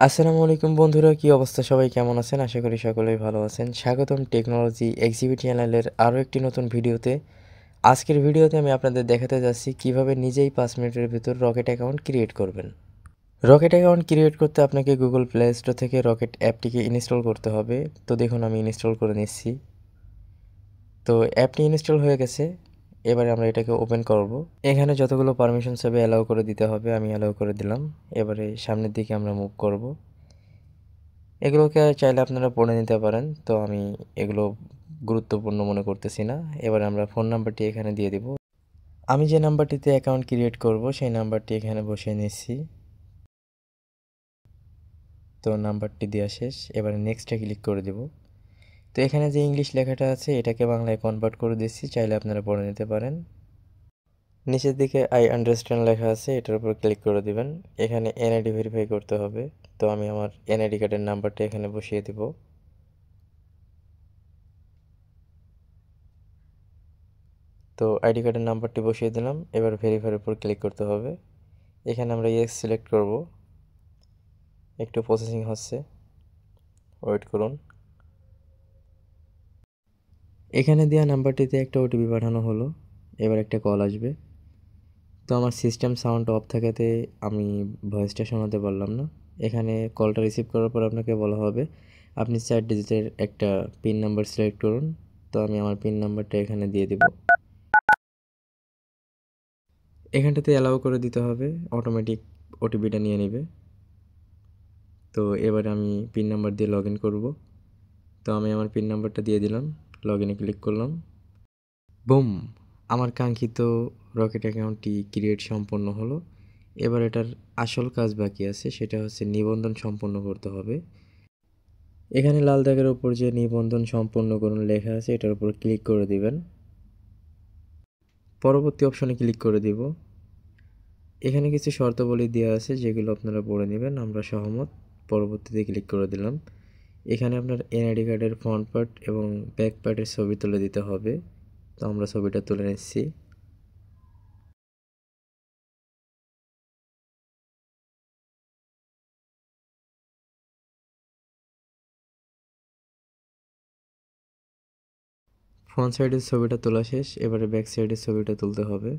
আসসালামু আলাইকুম বন্ধুরা, কি অবস্থা? সবাই কেমন আছেন? আশা করি সকলেই ভালো আছেন। স্বাগতম টেকনোলজি এক্সিবিট চ্যানেলের আরও একটি নতুন ভিডিওতে। আজকের ভিডিওতে আমি আপনাদের দেখাতে যাচ্ছি কিভাবে নিজেই 5 মিনিটের ভিতর রকেট অ্যাকাউন্ট ক্রিয়েট করবেন। রকেট অ্যাকাউন্ট ক্রিয়েট করতে আপনাকে গুগল প্লে স্টোর থেকে রকেট অ্যাপটিকে ইনস্টল করতে হবে। তো দেখুন আমি ইনস্টল করে নিচ্ছি। তো অ্যাপটি ইনস্টল হয়ে গেছে। এবারে আমরা এটাকে ওপেন করব। এখানে যতগুলো পারমিশন চাইবে অ্যালাউ করে দিতে হবে, আমি অ্যালাউ করে দিলাম। এবারে সামনের দিকে আমরা মুভ করব। এগুলোকে চাইলে আপনারা পড়ে নিতে পারেন, তো আমি এগুলো গুরুত্বপূর্ণ মনে করতেছি না। এবারে আমরা ফোন নাম্বারটি এখানে দিয়ে দিব। আমি যে নাম্বারটিতে অ্যাকাউন্ট ক্রিয়েট করব সেই নাম্বারটি এখানে বসিয়ে নিচ্ছি। তো নাম্বারটি দেওয়া শেষ। এবারে নেক্সটে ক্লিক করে দেব। তো এখানে যে ইংলিশ লেখাটা আছে এটাকে বাংলায় কনভার্ট করে দিচ্ছি, চাইলে আপনারা পড়ে নিতে পারেন। নিচের দিকে আই আন্ডারস্ট্যান্ড লেখা আছে, এটার উপর ক্লিক করে দিবেন। এখানে এনআইডি ভেরিফাই করতে হবে, তো আমি আমার এনআইডি কার্ডের নাম্বারটা এখানে বসিয়ে দিব। তো আইডি কার্ডের নাম্বারটি বসিয়ে দিলাম। এবার ভেরিফাইয়ের উপর ক্লিক করতে হবে। এখানে আমরা ইয়েস সিলেক্ট করব। একটু প্রসেসিং হচ্ছে, ওয়েট করুন। এখানে দেওয়া নাম্বারটিতে একটা ওটিপি পাঠানো হলো। এবার একটা কল আসবে। তো আমার সিস্টেম সাউন্ড অফ থাকাতে আমি ভয়েসটা শোনাতে পারলাম না। এখানে কলটা রিসিভ করার পর আপনাকে বলা হবে আপনি 4 ডিজিটের একটা পিন নাম্বার সিলেক্ট করুন। তো আমি আমার পিন নাম্বারটা এখানে দিয়ে দিব। এখানটাতে অ্যালাউ করে দিতে হবে, অটোমেটিক ওটিপিটা নিয়ে নেবে। তো এবারে আমি পিন নাম্বার দিয়ে লগ ইন করবো। তো আমি আমার পিন নাম্বারটা দিয়ে দিলাম, লগ ইনে ক্লিক করলাম। বুম! আমার কাঙ্ক্ষিত রকেট অ্যাকাউন্টটি ক্রিয়েট সম্পন্ন হলো। এবার এটার আসল কাজ বাকি আছে, সেটা হচ্ছে নিবন্ধন সম্পন্ন করতে হবে। এখানে লাল দাগের উপর যে নিবন্ধন সম্পন্ন করুন লেখা আছে এটার উপর ক্লিক করে দিবেন। পরবর্তী অপশনে ক্লিক করে দিব। এখানে কিছু শর্তাবলী দেওয়া আছে যেগুলো আপনারা পড়ে নেবেন। আমরা সহমত। পরবর্তীতে ক্লিক করে দিলাম। এখানে আপনার এনআইডি কার্ডের ফ্রন্ট পার্ট এবং ব্যাক পার্টের ছবি তুলে দিতে হবে। তো আমরা ছবিটা তুলে নিচ্ছি। ফ্রন্ট সাইডের ছবিটা তোলা শেষ। এবারে ব্যাক সাইডের ছবিটা তুলতে হবে।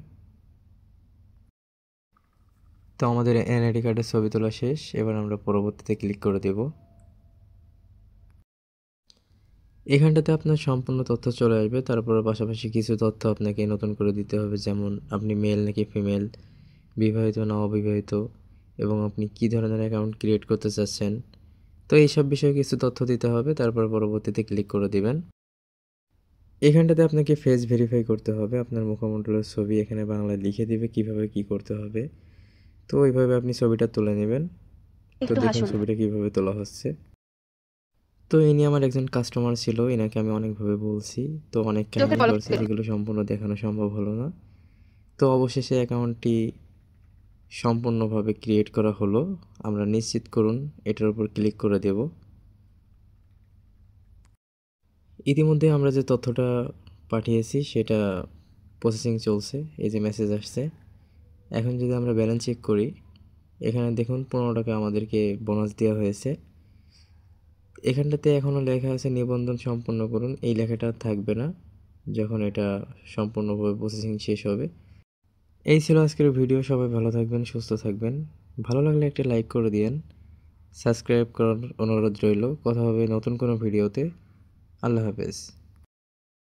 তো আমাদের এনআইডি কার্ডের ছবি তোলা শেষ। এবার আমরা পরবর্তীতে ক্লিক করে দেব। এখানটাতে আপনার সম্পূর্ণ তথ্য চলে আসবে। তারপরে পাশাপাশি কিছু তথ্য আপনাকে নতুন করে দিতে হবে, যেমন আপনি মেল নাকি ফিমেল, বিবাহিত না অবিবাহিত, এবং আপনি কী ধরনের অ্যাকাউন্ট ক্রিয়েট করতে চাচ্ছেন। তো এইসব বিষয়ে কিছু তথ্য দিতে হবে। তারপর পরবর্তীতে ক্লিক করে দিবেন। এখানটাতে আপনাকে ফেস ভেরিফাই করতে হবে। আপনার মুখমণ্ডলের ছবি এখানে বাংলায় লিখে দিবে কিভাবে কি করতে হবে। তো এইভাবে আপনি ছবিটা তুলে নেবেন। তো একটু দেখুন হাসুন। ছবিটা কিভাবে তোলা হচ্ছে। তো ইনি আমার একজন কাস্টমার ছিল, এনাকে আমি অনেকভাবে বলছি। তো অনেক চোখের কাহিনী পলক করছে, ফেলুন। যেগুলো সম্পূর্ণ দেখানো সম্ভব হলো না। তো অবশেষে অ্যাকাউন্টটি সম্পূর্ণভাবে ক্রিয়েট করা হলো। আমরা নিশ্চিত করুন এটার উপর ক্লিক করে দেব। ইতিমধ্যে আমরা যে তথ্যটা পাঠিয়েছি সেটা প্রসেসিং চলছে। এই যে মেসেজ আসছে। এখন যদি আমরা ব্যালেন্স চেক করি, এখানে দেখুন 15 টাকা আমাদেরকে বোনাস দেওয়া হয়েছে। এখানটাতে এখনও লেখা আছে নিবন্ধন সম্পন্ন করুন, এই লেখাটা আর থাকবে না যখন এটা সম্পূর্ণভাবে প্রসেসিং শেষ হবে। এই ছিল আজকের ভিডিও। সবাই ভালো থাকবেন, সুস্থ থাকবেন। ভালো লাগলে একটা লাইক করে দিয়েন। সাবস্ক্রাইব করার অনুরোধ রইল। কথা হবে নতুন কোনো ভিডিওতে। আল্লাহ হাফেজ।